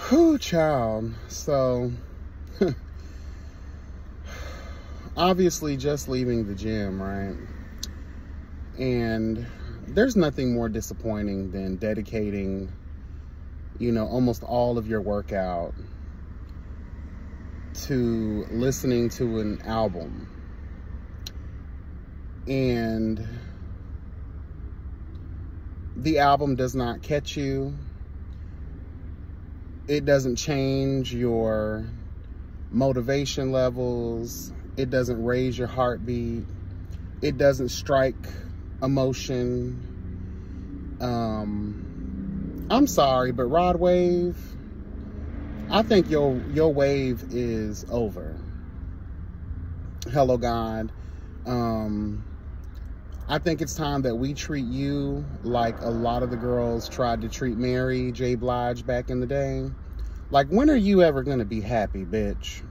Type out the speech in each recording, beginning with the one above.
Whew, child. So, obviously just leaving the gym, right? And there's nothing more disappointing than dedicating, almost all of your workout to listening to an album. And the album does not catch you. It doesn't change your motivation levels. It doesn't raise your heartbeat. It doesn't strike emotion. I'm sorry, but Rod Wave, I think your wave is over. Hello, God. I think it's time that we treat you like a lot of the girls tried to treat Mary J. Blige back in the day. Like, when are you ever going to be happy, bitch?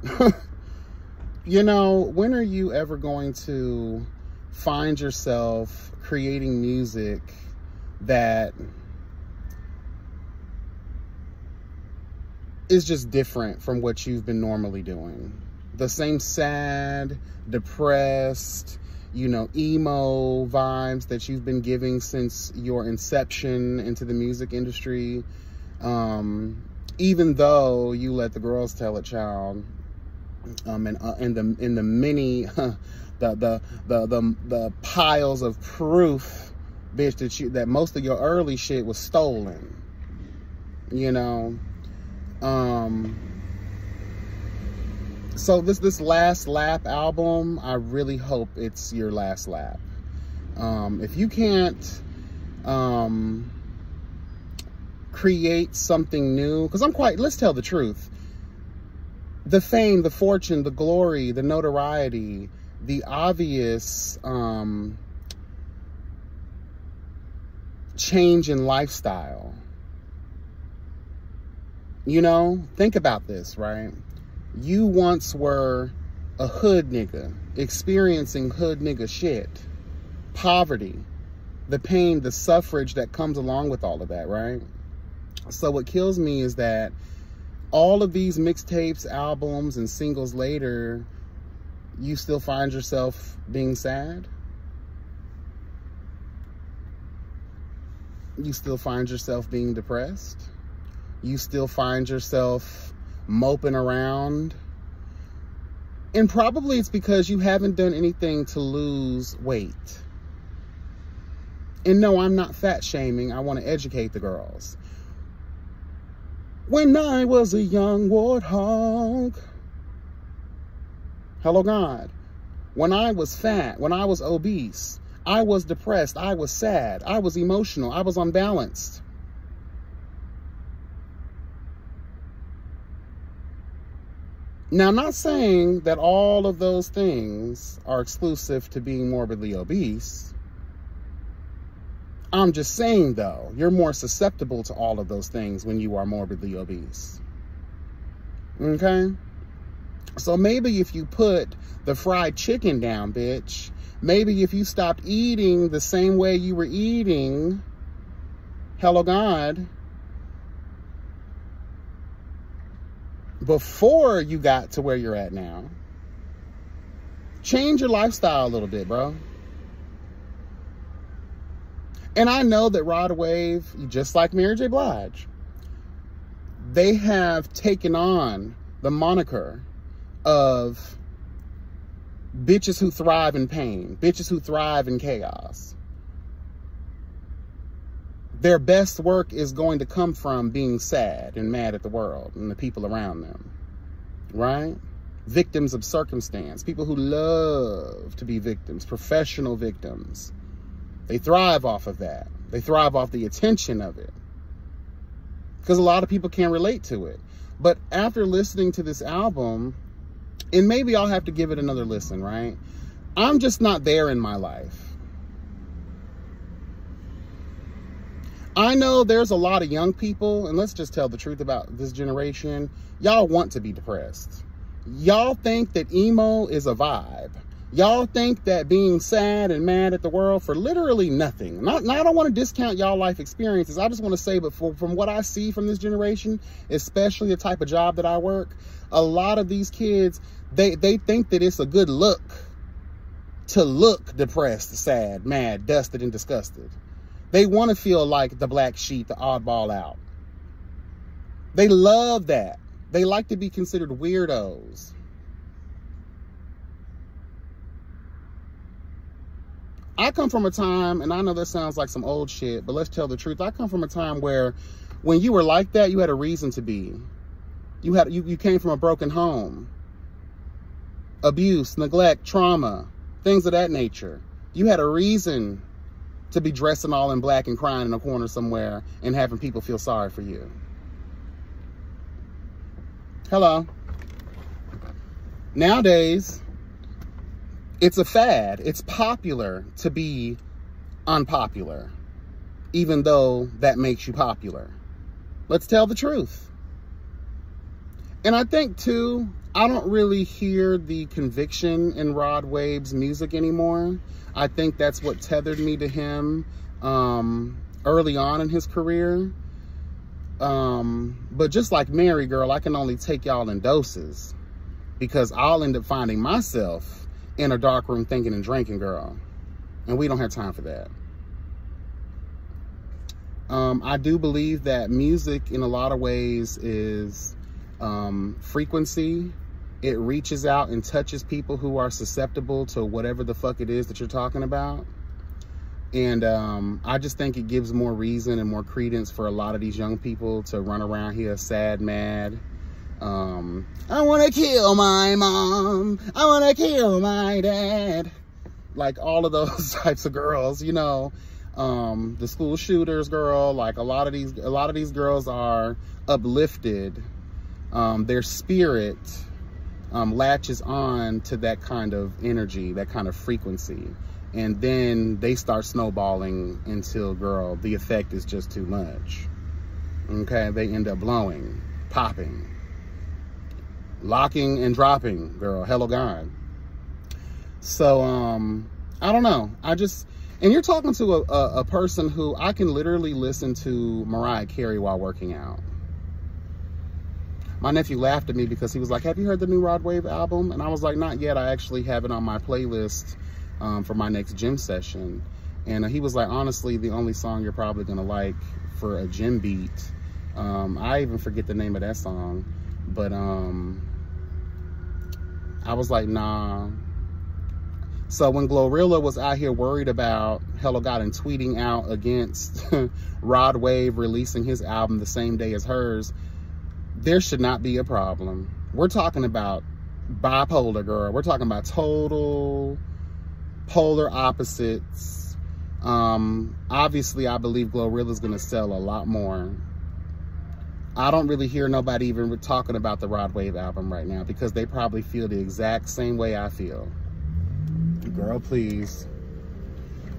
When are you ever going to find yourself creating music that is just different from what you've been normally doing? The same sad, depressed, emo vibes that you've been giving since your inception into the music industry. Even though you let the girls tell it, child. In the many the piles of proof, bitch, that most of your early shit was stolen. So this Last Lap album, I really hope it's your last lap. If you can't create something new, because let's tell the truth. The fame, the fortune, the glory, the notoriety, the obvious change in lifestyle. Think about this, right? You once were a hood nigga, experiencing hood nigga shit, poverty, the pain, the suffrage that comes along with all of that, right? So what kills me is that all of these mixtapes, albums, and singles later, you still find yourself being sad. You still find yourself being depressed. You still find yourself moping around. And probably it's because you haven't done anything to lose weight. And no, I'm not fat shaming. I want to educate the girls. When I was a young warthog, hello, God. When I was fat, when I was obese, I was depressed, I was sad, I was emotional, I was unbalanced. Now, I'm not saying that all of those things are exclusive to being morbidly obese. I'm just saying, though, you're more susceptible to all of those things when you are morbidly obese. Okay? So maybe if you put the fried chicken down, bitch, maybe if you stopped eating the same way you were eating, hello, God, before you got to where you're at now, change your lifestyle a little bit, bro. And I know that Rod Wave, just like Mary J. Blige, they have taken on the moniker of bitches who thrive in pain, bitches who thrive in chaos. Their best work is going to come from being sad and mad at the world and the people around them, right? Victims of circumstance, people who love to be victims, professional victims. They thrive off of that. They thrive off the attention of it. Because a lot of people can't relate to it. But after listening to this album, and maybe I'll have to give it another listen, right? I'm just not there in my life. I know there's a lot of young people, and let's just tell the truth about this generation. Y'all want to be depressed. Y'all think that emo is a vibe. Y'all think that being sad and mad at the world for literally nothing. Now, I don't want to discount y'all life experiences. I just want to say, but from what I see from this generation, especially the type of job that I work, a lot of these kids, they think that it's a good look to look depressed, sad, mad, dusted, and disgusted. They want to feel like the black sheep, the oddball out. They love that. They like to be considered weirdos. I come from a time, and I know that sounds like some old shit, but let's tell the truth. I come from a time where when you were like that, you had a reason to be. You came from a broken home. Abuse, neglect, trauma, things of that nature. You had a reason to be dressing all in black and crying in a corner somewhere and having people feel sorry for you. Hello. Nowadays, it's a fad. It's popular to be unpopular, even though that makes you popular. Let's tell the truth. And I think, too, I don't really hear the conviction in Rod Wave's music anymore. I think that's what tethered me to him early on in his career. But just like Mary, girl, I can only take y'all in doses, because I'll end up finding myself in a dark room thinking and drinking, girl. And we don't have time for that. I do believe that music in a lot of ways is frequency. It reaches out and touches people who are susceptible to whatever the fuck it is that you're talking about. And I just think it gives more reason and more credence for a lot of these young people to run around here sad, mad. I want to kill my mom. I want to kill my dad. Like all of those types of girls, you know, the school shooters, girl. Like a lot of these girls are uplifted. Their spirit latches on to that kind of energy, that kind of frequency. And then they start snowballing until, girl, the effect is just too much. Okay, they end up blowing, popping, locking and dropping, girl. Hello, God. So, I don't know. And you're talking to a person who I can literally listen to Mariah Carey while working out. My nephew laughed at me because he was like, have you heard the new Rod Wave album? And I was like, not yet. I actually have it on my playlist for my next gym session. And he was like, honestly, the only song you're probably going to like for a gym beat. I even forget the name of that song. But I was like, nah. So when Glorilla was out here worried about Hello God and tweeting out against Rod Wave releasing his album the same day as hers, there should not be a problem. We're talking about bipolar, girl. We're talking about total polar opposites. Obviously, I believe Glorilla's going to sell a lot more. I don't really hear nobody even talking about the Rod Wave album right now because they probably feel the exact same way I feel. Girl, please.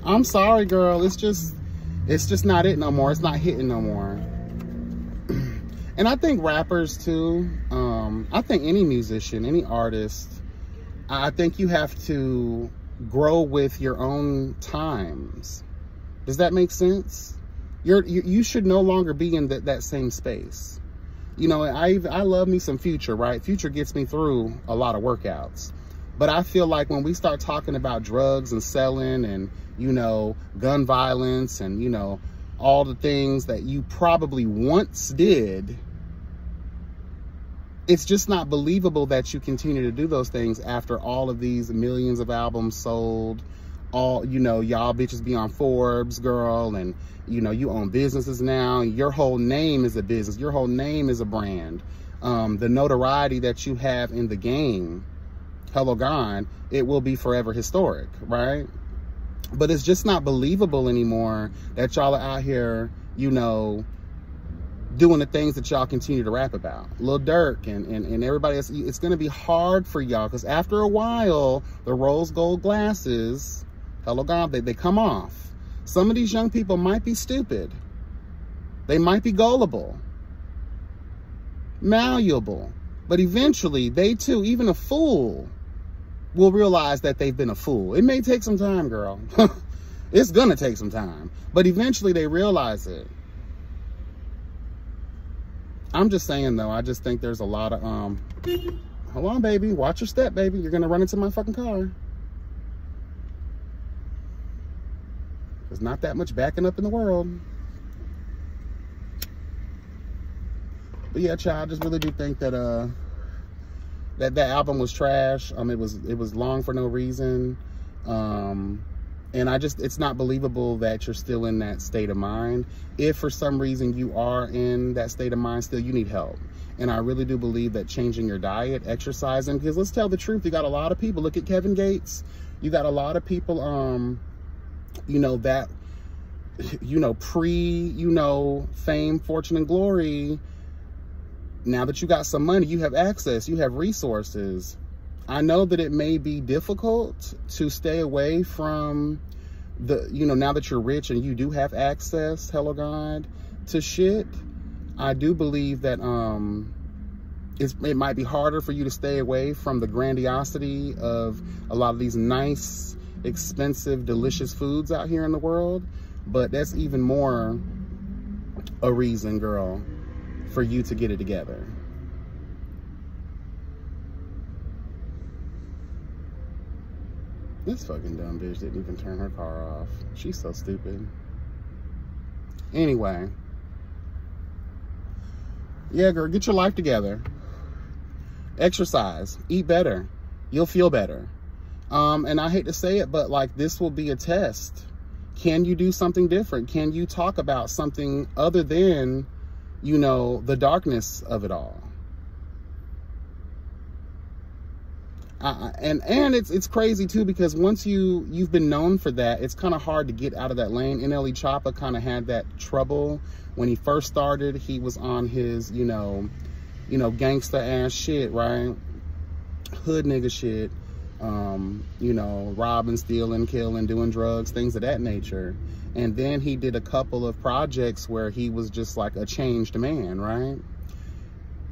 I'm sorry, girl. It's just not it no more. It's not hitting no more. And I think rappers too, I think any musician, any artist, I think you have to grow with your own times. Does that make sense? You should no longer be in that same space. You know, I love me some Future, right? Future gets me through a lot of workouts. But I feel like when we start talking about drugs and selling and, you know, gun violence and, you know, all the things that you probably once did, it's just not believable that you continue to do those things after all of these millions of albums sold. All, you know, y'all bitches be on Forbes, girl, and, you know, you own businesses now. Your whole name is a business. Your whole name is a brand. The notoriety that you have in the game, Hello God, it will be forever historic, right? But it's just not believable anymore that y'all are out here, you know, doing the things that y'all continue to rap about. Lil Durk and everybody else. It's going to be hard for y'all because after a while, the rose gold glasses, Hello God, they come off. Some of these young people might be stupid. They might be gullible, malleable, but eventually they too, even a fool, will realize that they've been a fool. It may take some time, girl. It's gonna take some time, but eventually they realize it. I'm just saying though, I just think there's a lot of, hold on, baby. Watch your step, baby. You're gonna run into my fucking car. There's not that much backing up in the world. But yeah, child, I just really do think that that album was trash. It was long for no reason. And it's not believable that you're still in that state of mind. If for some reason you are in that state of mind still, you need help. And I really do believe that changing your diet, exercising, because let's tell the truth, you got a lot of people, look at Kevin Gates. You got a lot of people, you know, that, you know, fame, fortune, and glory. Now that you got some money, you have access, you have resources. I know that it may be difficult to stay away from the, you know, now that you're rich and you do have access, hello God, to shit. I do believe that it might be harder for you to stay away from the grandiosity of a lot of these nice, expensive, delicious foods out here in the world. But that's even more a reason, girl, for you to get it together. This fucking dumb bitch didn't even turn her car off. She's so stupid. Anyway. Yeah, girl, get your life together. Exercise. Eat better. You'll feel better. And I hate to say it, but like, this will be a test. Can you do something different? Can you talk about something other than, you know, the darkness of it all? And it's crazy too, because once you've been known for that, it's kind of hard to get out of that lane. NLE Choppa kind of had that trouble when he first started. He was on his, you know, gangster ass shit, right? Hood nigga shit. You know, robbing, stealing, killing, doing drugs, things of that nature. And then he did a couple of projects where he was just like a changed man, right?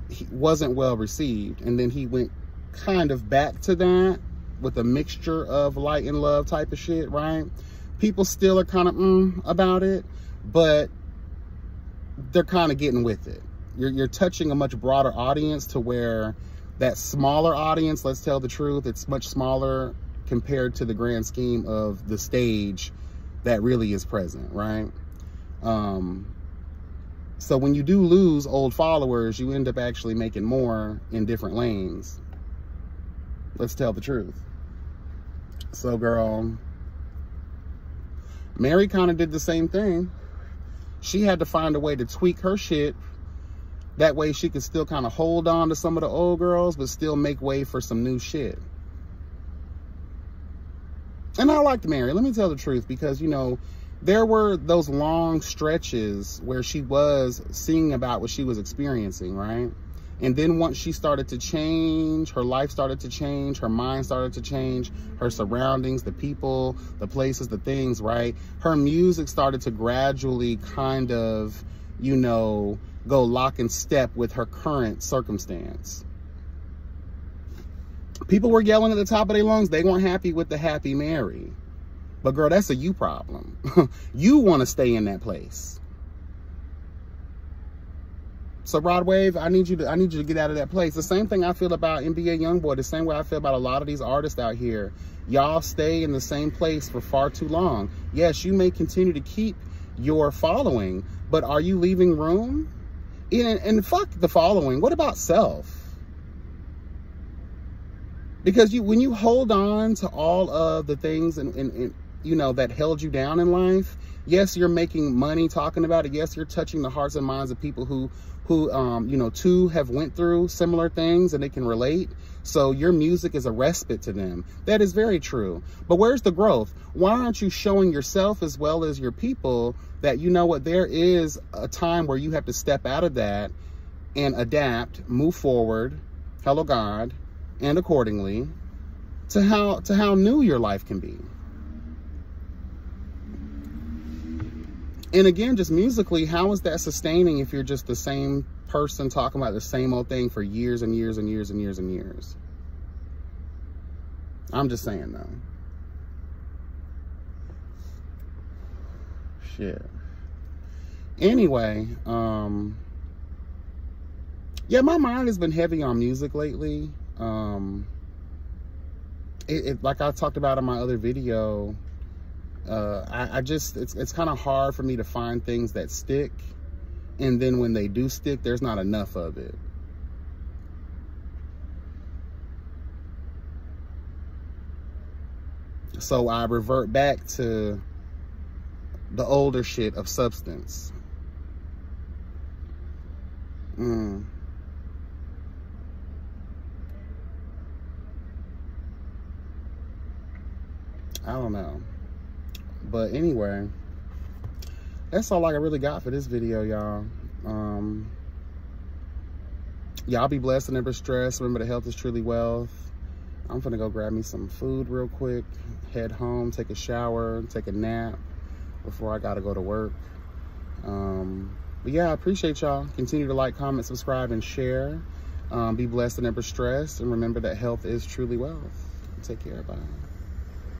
He wasn't well received. And then he went kind of back to that with a mixture of light and love type of shit, right? People still are kind of about it, but they're kind of getting with it. You're touching a much broader audience, to where that smaller audience, let's tell the truth, it's much smaller compared to the grand scheme of the stage that really is present, right? So when you do lose old followers, you end up actually making more in different lanes. Let's tell the truth. So, girl, Mary kind of did the same thing. She had to find a way to tweak her shit. That way she could still kind of hold on to some of the old girls, but still make way for some new shit. And I liked Mary, let me tell the truth, because, you know, there were those long stretches where she was singing about what she was experiencing, right? And then once she started to change, her life started to change, her mind started to change, her surroundings, the people, the places, the things, right? Her music started to gradually kind of, you know, go lock and step with her current circumstance. People were yelling at the top of their lungs. They weren't happy with the Happy Mary. But girl, that's a you problem. You want to stay in that place. So Rod Wave, I need you to get out of that place. The same thing I feel about NBA Youngboy, the same way I feel about a lot of these artists out here. Y'all stay in the same place for far too long. Yes, you may continue to keep your following, but are you leaving room? And fuck the following. What about self? Because when you hold on to all of the things and you know, that held you down in life, yes, you're making money talking about it. Yes, you're touching the hearts and minds of people who you know, too have went through similar things and they can relate. So your music is a respite to them. That is very true. But where's the growth? Why aren't you showing yourself as well as your people that, you know what, there is a time where you have to step out of that and adapt, move forward, hello God, and accordingly to how new your life can be. And again, just musically, how is that sustaining if you're just the same person talking about the same old thing for years and years and years and years and years? I'm just saying, though. Shit. Anyway, yeah, my mind has been heavy on music lately. Like I talked about in my other video, it's kind of hard for me to find things that stick. And then when they do stick, there's not enough of it. So I revert back to the older shit of substance. I don't know. But anyway, that's all I really got for this video, y'all. Y'all be blessed and never stressed. Remember, the health is truly wealth. I'm gonna go grab me some food real quick, head home, take a shower, take a nap before I gotta go to work. But yeah, I appreciate y'all. Continue to like, comment, subscribe, and share. Be blessed and never stressed. And remember that health is truly wealth. Take care. Bye.